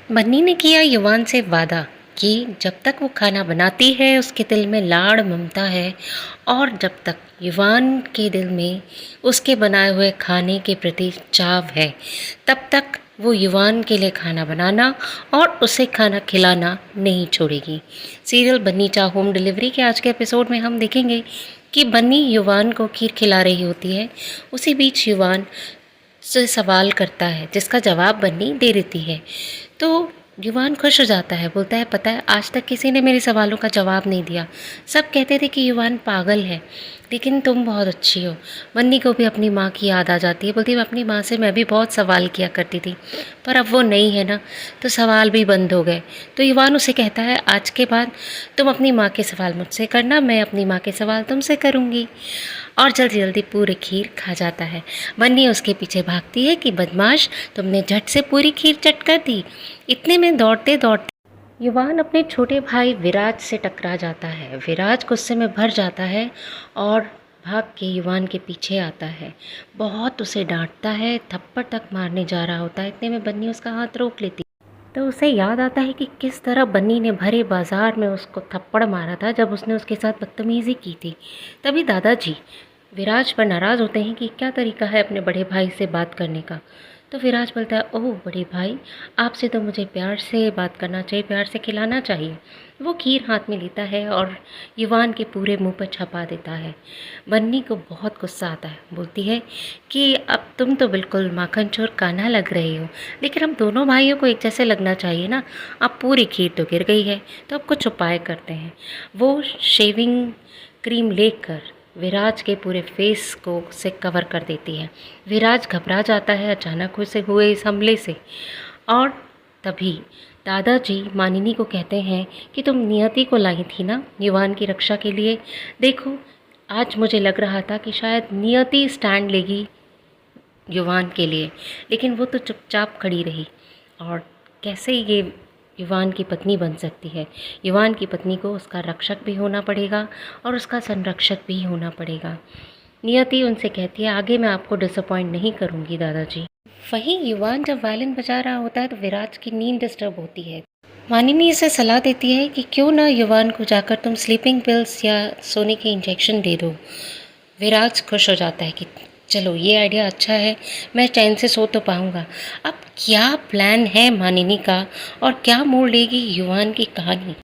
बन्नी ने किया युवान से वादा कि जब तक वो खाना बनाती है उसके दिल में लाड़ ममता है, और जब तक युवान के दिल में उसके बनाए हुए खाने के प्रति चाव है, तब तक वो युवान के लिए खाना बनाना और उसे खाना खिलाना नहीं छोड़ेगी। सीरियल बन्नी चाह होम डिलीवरी के आज के एपिसोड में हम देखेंगे कि बन्नी युवान को खीर खिला रही होती है। उसी बीच युवान से सवाल करता है जिसका जवाब बन्नी दे देती है। तो युवान खुश हो जाता है, बोलता है पता है आज तक किसी ने मेरे सवालों का जवाब नहीं दिया। सब कहते थे कि युवान पागल है, लेकिन तुम बहुत अच्छी हो। बन्नी को भी अपनी माँ की याद आ जाती है, बोलती है अपनी माँ से मैं भी बहुत सवाल किया करती थी, पर अब वो नहीं है ना, तो सवाल भी बंद हो गए। तो युवान उसे कहता है आज के बाद तुम अपनी माँ के सवाल मुझसे करना, मैं अपनी माँ के सवाल तुमसे करूँगी। और जल्दी जल्दी पूरी खीर खा जाता है। बन्नी उसके पीछे भागती है कि बदमाश, तुमने झट से पूरी खीर चट कर दी। इतने में दौड़ते दौड़ते युवान अपने छोटे भाई विराज से टकरा जाता है। विराज गुस्से में भर जाता है और भाग के युवान के पीछे आता है। बहुत उसे डांटता है, थप्पड़ तक मारने जा रहा होता है। इतने में बन्नी उसका हाथ रोक लेती है। तो उसे याद आता है कि किस तरह बन्नी ने भरे बाजार में उसको थप्पड़ मारा था जब उसने उसके साथ बदतमीज़ी की थी। तभी दादाजी विराज पर नाराज़ होते हैं कि क्या तरीका है अपने बड़े भाई से बात करने का। तो विराज बोलता है ओह बड़े भाई, आपसे तो मुझे प्यार से बात करना चाहिए, प्यार से खिलाना चाहिए। वो खीर हाथ में लेता है और युवान के पूरे मुंह पर छपा देता है। बन्नी को बहुत गुस्सा आता है, बोलती है कि अब तुम तो बिल्कुल माखन चोर कान्हा लग रहे हो, लेकिन हम दोनों भाइयों को एक जैसे लगना चाहिए ना। अब पूरी खीर तो गिर गई है, तो अब कुछ उपाय करते हैं। वो शेविंग क्रीम लेकर विराज के पूरे फेस को से कवर कर देती है। विराज घबरा जाता है अचानक उसे हुए इस हमले से। और तभी दादाजी मानिनी को कहते हैं कि तुम नियति को लाई थी ना युवान की रक्षा के लिए। देखो आज मुझे लग रहा था कि शायद नियति स्टैंड लेगी युवान के लिए, लेकिन वो तो चुपचाप खड़ी रही। और कैसे ये युवान की पत्नी बन सकती है? युवान की पत्नी को उसका रक्षक भी होना पड़ेगा और उसका संरक्षक भी होना पड़ेगा। नियति उनसे कहती है आगे मैं आपको डिसअपॉइंट नहीं करूँगी दादाजी। वहीं युवान जब वायलिन बजा रहा होता है तो विराज की नींद डिस्टर्ब होती है। मानिनी इसे सलाह देती है कि क्यों ना युवान को जाकर तुम स्लीपिंग पिल्स या सोने के इंजेक्शन दे दो। विराज खुश हो जाता है कि चलो ये आइडिया अच्छा है, मैं चैन से सो तो पाऊँगा। अब क्या प्लान है मानिनी का और क्या मोड़ लेगी युवान की कहानी?